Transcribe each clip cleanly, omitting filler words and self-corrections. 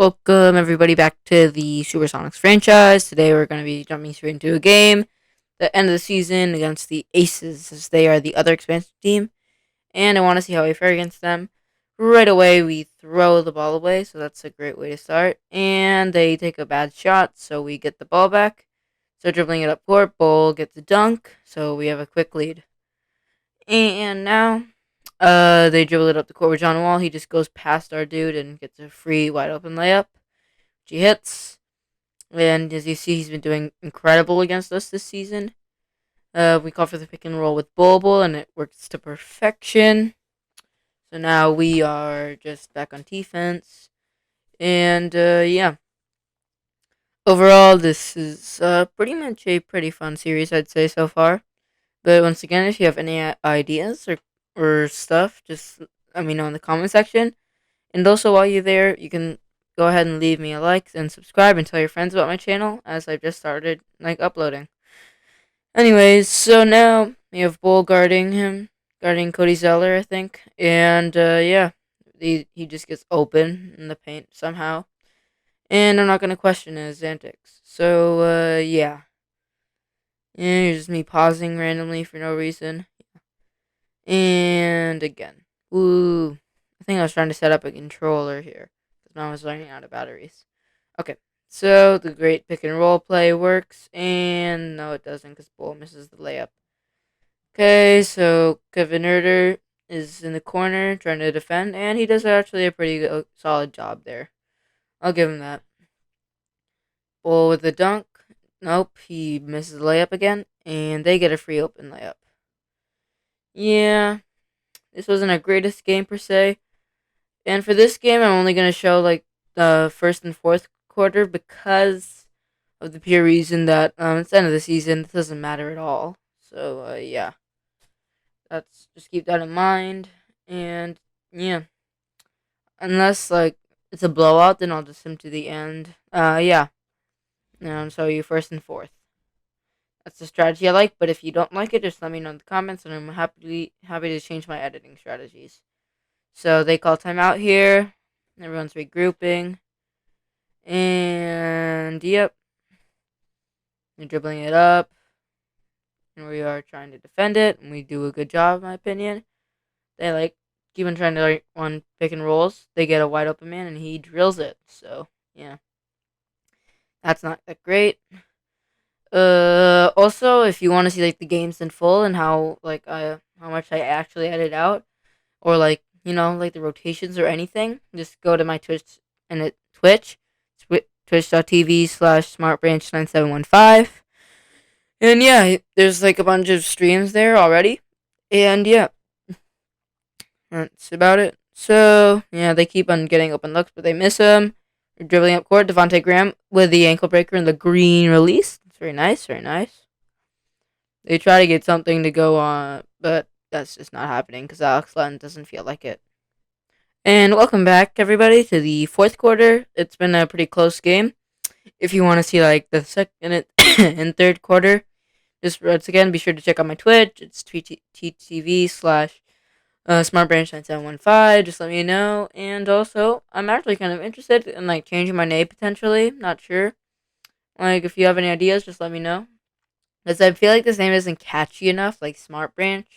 Welcome everybody back to the Supersonics franchise. Today we're going to be jumping straight into a game, the end of the season against the Aces, as they are the other expansion team, and I want to see how we fare against them. Right away, we throw the ball away, so that's a great way to start. And they take a bad shot, so we get the ball back. So dribbling it up court, Bull gets a dunk, so we have a quick lead. And now, they dribble it up the court with John Wall. He just goes past our dude and gets a free wide open layup. She hits, and as you see, he's been doing incredible against us this season. We call for the pick and roll with Bulbul, and it works to perfection. So now we are just back on defense, and yeah. Overall, this is pretty much a pretty fun series, I'd say so far. But once again, if you have any ideas or stuff, just let me know in the comment section. And also, while you're there, you can go ahead and leave me a like and subscribe and tell your friends about my channel, as I've just started uploading. Anyways, so now we have Bull guarding him, guarding Cody Zeller, I think, and yeah, he just gets open in the paint somehow, and I'm not gonna question his antics. So yeah, it's just me pausing randomly for no reason, and again, ooh, I think I was trying to set up a controller here because I was running out of batteries. Okay, so the great pick and roll play works, and no, it doesn't because Bull misses the layup. Okay, so Kevin Herter is in the corner trying to defend, and he does actually a pretty solid job there. I'll give him that. Bull with the dunk. Nope, he misses the layup again, and they get a free open layup. Yeah, this wasn't our greatest game per se. And for this game, I'm only going to show the first and fourth quarter because of the pure reason that it's the end of the season. It doesn't matter at all. So yeah, that's just keep that in mind. And yeah, unless it's a blowout, then I'll just sim to the end. Yeah. So you first and fourth. That's the strategy I like. But if you don't like it, just let me know in the comments, and I'm happy to change my editing strategies. So they call timeout here. Everyone's regrouping. And yep, they're dribbling it up. And we are trying to defend it. And we do a good job, in my opinion. They keep on trying to run pick and rolls. They get a wide open man and he drills it. So yeah. That's not that great. Also, if you want to see the games in full and how much I actually edit out, or the rotations or anything, just go to my Twitch and twitch.tv/smartbranch9715. And yeah, there's a bunch of streams there already. And yeah, that's about it. So yeah, they keep on getting open looks, but they miss him. They're dribbling up court. Devontae Graham with the ankle breaker and the green release. It's very nice, very nice. They try to get something to go on, but that's just not happening because Alex Len doesn't feel like it. And welcome back, everybody, to the fourth quarter. It's been a pretty close game. If you want to see the second and third quarter, just once again, be sure to check out my Twitch. It's twitch.tv slash SmartBranch9715. Just let me know. And also, I'm actually kind of interested in changing my name potentially. Not sure. If you have any ideas, just let me know. Because I feel like this name isn't catchy enough, like Smart Branch,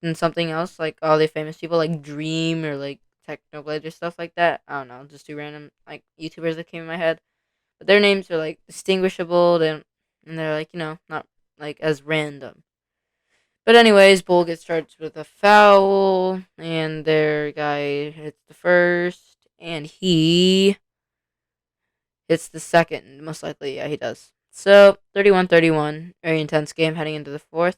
and something else, like all the famous people, like Dream or Technoblade or stuff like that. I don't know, just two random YouTubers that came in my head. But their names are distinguishable, and they're not as random. But anyways, Bull gets charged with a foul, and their guy hits the first, and he hits the second, most likely. Yeah, he does. So, 31-31, very intense game heading into the fourth.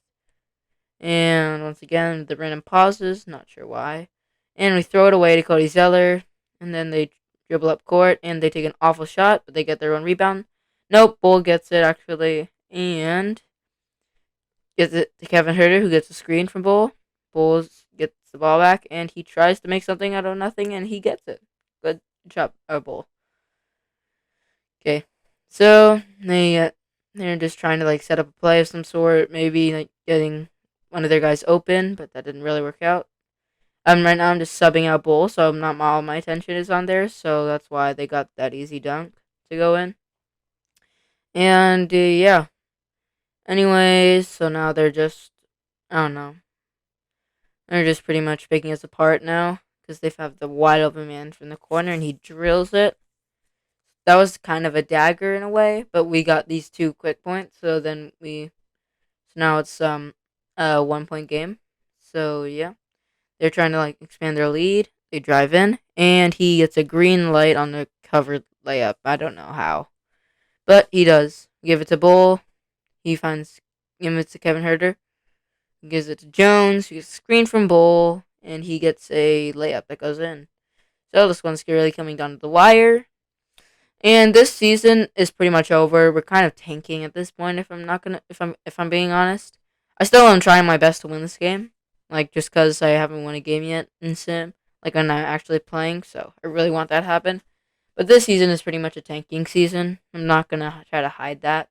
And once again, the random pauses, not sure why. And we throw it away to Cody Zeller, and then they dribble up court, and they take an awful shot, but they get their own rebound. Nope, Bull gets it, actually, and gives it to Kevin Herter, who gets a screen from Bull. Bull gets the ball back, and he tries to make something out of nothing, and he gets it. Good job, Bull. Okay, so they're just trying to set up a play of some sort, maybe getting one of their guys open, but that didn't really work out. Right now I'm just subbing out Bull, so I'm not all my attention is on there. So that's why they got that easy dunk to go in. And yeah. Anyways, so now they're just I don't know. They're just pretty much picking us apart now because they have the wide open man from the corner and he drills it. That was kind of a dagger in a way, but we got these 2 quick points, so now it's a 1 point game. So yeah, they're trying to like expand their lead. They drive in and he gets a green light on the covered layup. I don't know how, but he does. Give it to Bull. He finds Give it to Kevin Herter. Gives it to Jones. He gets a screen from Bull, and he gets a layup that goes in. So this one's really coming down to the wire. And this season is pretty much over. We're kind of tanking at this point. If I'm being honest, I still am trying my best to win this game. Like just because I haven't won a game yet in Sim, like I'm not actually playing. So I really want that to happen. But this season is pretty much a tanking season. I'm not gonna try to hide that.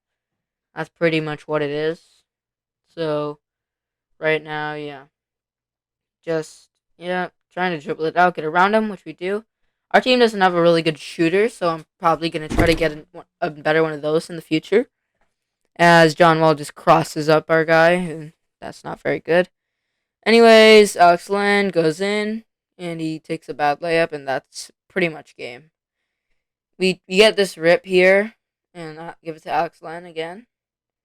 That's pretty much what it is. So right now, yeah, just yeah, trying to dribble it out, get around him, which we do. Our team doesn't have a really good shooter, so I'm probably gonna try to get a better one of those in the future. As John Wall just crosses up our guy, and that's not very good. Anyways, Alex Len goes in, and he takes a bad layup, and that's pretty much game. We get this rip here, and give it to Alex Len again.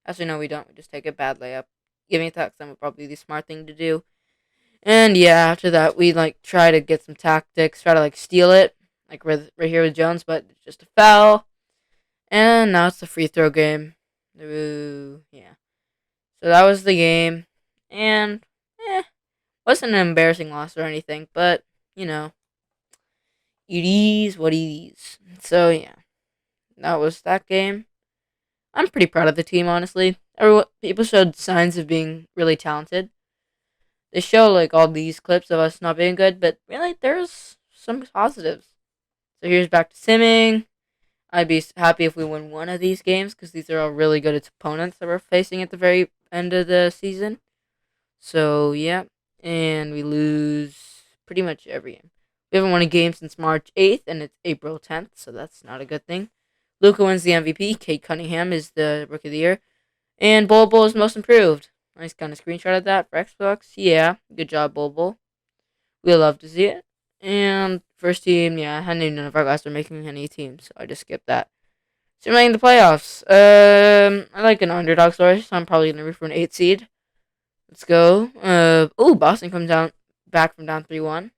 Actually, no, we don't. We just take a bad layup. Giving it to Alex Len would probably be the smart thing to do. And yeah, after that, we like try to get some tactics, try to like steal it, like right here with Jones, but it's just a foul. And now it's the free throw game. Ooh, yeah. So that was the game, and wasn't an embarrassing loss or anything, but you know, it is what it is. So yeah, that was that game. I'm pretty proud of the team, honestly. People showed signs of being really talented. They show like all these clips of us not being good, but really there's some positives. So here's back to simming. I'd be happy if we win one of these games because these are all really good opponents that we're facing at the very end of the season. So yeah, and we lose pretty much every game. We haven't won a game since March 8th, and it's April 10th, so that's not a good thing. Luca wins the MVP. Kate Cunningham is the Rookie of the Year. And Bol is most improved. Nice kind of screenshot of that for Xbox. Yeah, good job, Bol. We love to see it. And first team, yeah, I knew none of our guys were making any teams, so I just skipped that. So making the playoffs. I like an underdog story, so I'm probably gonna root for an 8 seed. Let's go. Boston comes down back from down 3-1.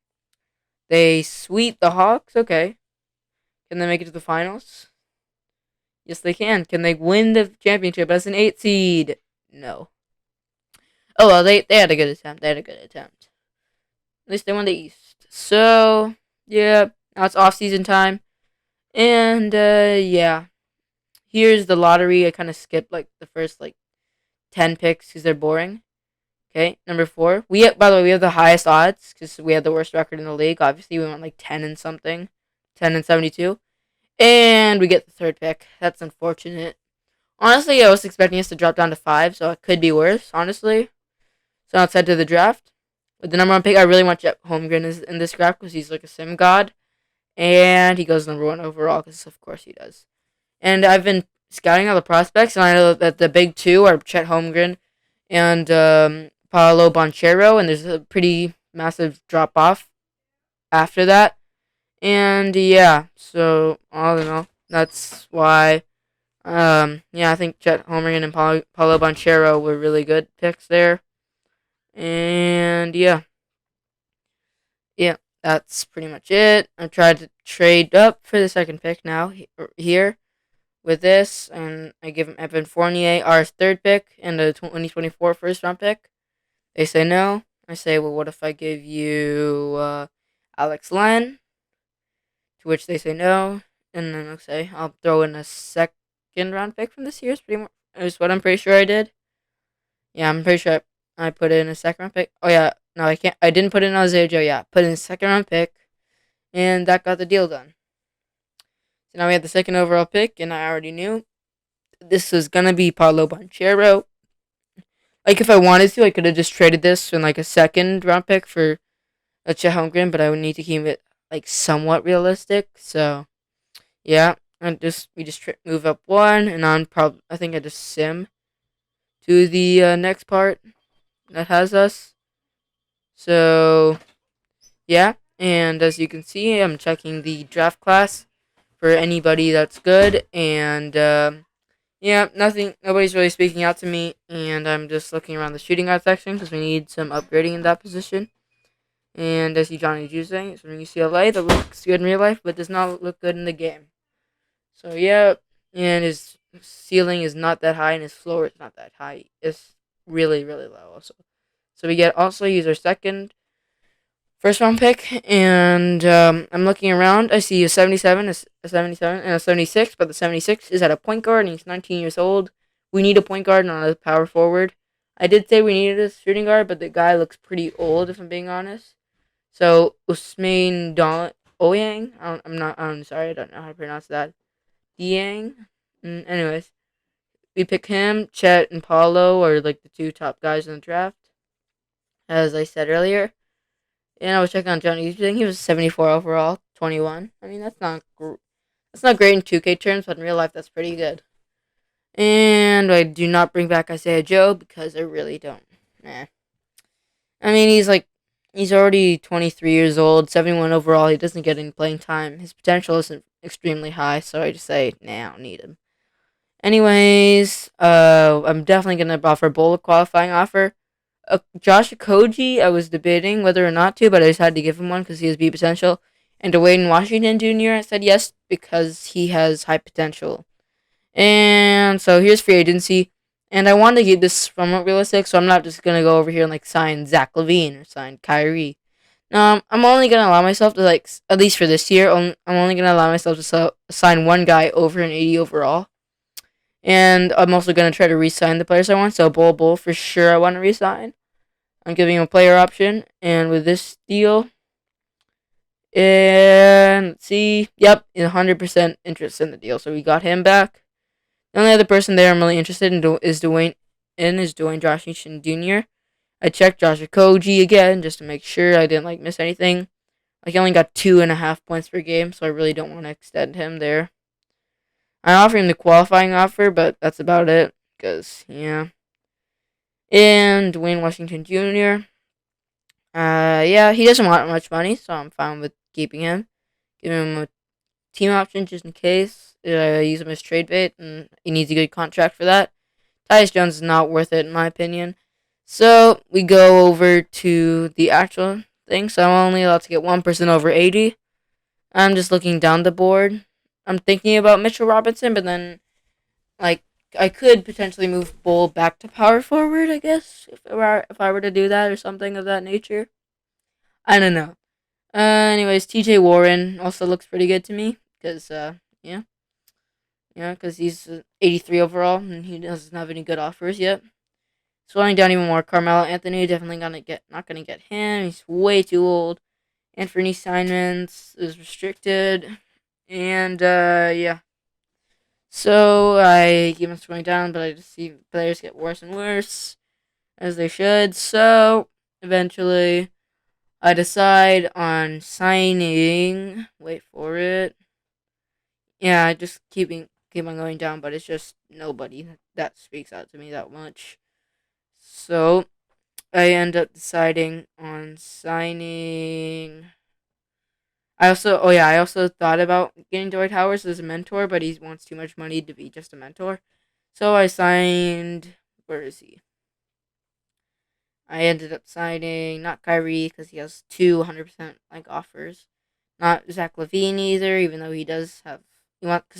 They sweep the Hawks. Okay, can they make it to the finals? Yes, they can. Can they win the championship as an 8 seed? No. Oh well, they had a good attempt. They had a good attempt. At least they won the East. So yeah, now it's off-season time, and yeah, here's the lottery. I kind of skipped like the first like 10 picks because they're boring. Okay, number 4. By the way, we have the highest odds because we had the worst record in the league. Obviously, we went like 10 and something, 10-72, and we get the 3rd pick. That's unfortunate. Honestly, I was expecting us to drop down to 5, so it could be worse. Honestly, so now let's head to the draft. With the number 1 pick, I really want Jet Holmgren in this draft because he's like a sim god, and he goes number 1 overall because of course he does. And I've been scouting all the prospects, and I know that the big 2 are Chet Holmgren and Paolo Banchero, and there's a pretty massive drop off after that. And yeah, so all in all, that's why. Yeah, I think Chet Holmgren and Paolo Banchero were really good picks there. And yeah, that's pretty much it. I tried to trade up for the 2nd pick now here with this, and I give him Evan Fournier, our 3rd pick, and a 2024 first-round pick. They say no. I say, well, what if I give you Alex Len? To which they say no. And then I'll say, I'll throw in a 2nd-round pick from this year. Is what I'm pretty sure I did. Yeah, I'm pretty sure I put in a 2nd-round pick. Oh, yeah. No, I can't. I didn't put in Isaiah Joe. Yeah, put in a 2nd-round pick. And that got the deal done. So now we had the 2nd overall pick, and I already knew this was going to be Paolo Banchero. Like, if I wanted to, I could have just traded this in, like, a 2nd-round pick for a Chet Holmgren, but I would need to keep it like somewhat realistic. So yeah, and we just move up one, and I think I just sim to the next part that has us. So yeah, and as you can see, I'm checking the draft class for anybody that's good, and yeah, nobody's really speaking out to me, and I'm just looking around the shooting guard section because we need some upgrading in that position. And I see Johnny Juice saying it's from UCLA that looks good in real life, but does not look good in the game. So yeah, and his ceiling is not that high, and his floor is not that high. It's really really low also. So we get also use our second first round pick, and I'm looking around. I see a 77, a 77, and a 76, but the 76 is at a point guard, and he's 19 years old. We need a point guard, not a power forward. I did say we needed a shooting guard, but the guy looks pretty old, if I'm being honest. So Usmain Oyang, I'm sorry, I don't know how to pronounce that. Diang. Anyways, we pick him. Chet and Paulo are like the two top guys in the draft, as I said earlier. And I was checking on Johnny. He was 74 overall, 21. I mean, that's not great in 2K terms, but in real life, that's pretty good. And I do not bring back Isaiah Joe because I really don't. Nah. I mean, he's already 23 years old, 71 overall. He doesn't get any playing time. His potential isn't extremely high, so I just say, nah, I don't need him. Anyways, I'm definitely gonna offer Bowl a qualifying offer. Josh Okogie, I was debating whether or not to, but I just had to give him one because he has B potential. And Dwayne Washington Jr., I said yes because he has high potential. And so here's free agency. And I want to keep this somewhat realistic, so I'm not just going to go over here and like sign Zach LaVine or sign Kyrie. No, I'm only going to allow myself to, like, at least for this year, I'm only going to allow myself to sign one guy over an 80 overall. And I'm also going to try to re-sign the players I want. So Bull for sure I want to re-sign. I'm giving him a player option. And with this deal, and let's see, yep, 100% interest in the deal. So we got him back. The only other person there I'm really interested in is Dwayne Washington Jr. I checked Josh Okogie again just to make sure I didn't miss anything. He only got 2.5 points per game, so I really don't want to extend him there. I offer him the qualifying offer, but that's about it. Because, yeah. And Dwayne Washington Jr. Yeah, he doesn't want much money, so I'm fine with keeping him. Giving him a team option just in case. Use him as trade bait, and he needs a good contract for that. Tyus Jones is not worth it, in my opinion. So we go over to the actual thing. So I'm only allowed to get 1% over 80. I'm just looking down the board. I'm thinking about Mitchell Robinson, but then, I could potentially move Bull back to power forward, I guess, if I were to do that or something of that nature. I don't know. Anyways, TJ Warren also looks pretty good to me because, yeah. Yeah, because he's 83 overall and he doesn't have any good offers yet. Slowing down even more, Carmelo Anthony definitely not gonna get him. He's way too old. Anthony Simons is restricted, and yeah. So I keep on slowing down, but I just see players get worse and worse as they should. So eventually, I decide on signing. Wait for it. Yeah, I just keep on going down, but it's just nobody that speaks out to me that much. So I end up deciding on signing. I also thought about getting Dwight Howard as a mentor, but he wants too much money to be just a mentor. So I signed. Where is he? I ended up signing not Kyrie because he has two 100% offers. Not Zach LaVine either, even though he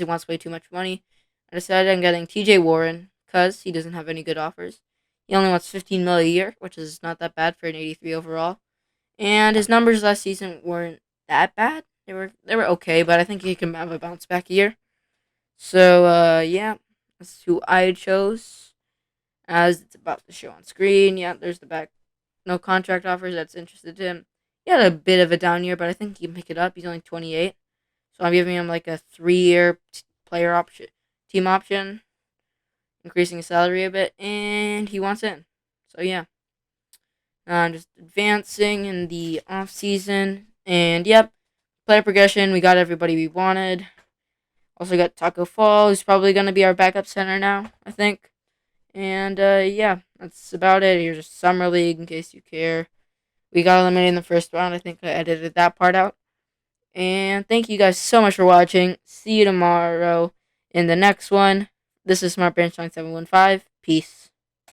wants way too much money. I decided I'm getting T.J. Warren because he doesn't have any good offers. He only wants 15 mil a year, which is not that bad for an 83 overall. And his numbers last season weren't that bad. They were okay, but I think he can have a bounce back year. So yeah, that's who I chose. As it's about to show on screen. Yeah, there's the back. No contract offers that's interested in him. He had a bit of a down year, but I think he can pick it up. He's only 28. So I'm giving him a 3-year player option, team option, increasing his salary a bit, and he wants in. So yeah. just advancing in the off season. And yep, player progression. We got everybody we wanted. Also got Taco Fall, who's probably gonna be our backup center now, I think. And yeah, that's about it. Here's just summer league in case you care. We got eliminated in the first round. I think I edited that part out. And thank you guys so much for watching. See you tomorrow in the next one. This is Smart Bench 9715. Peace.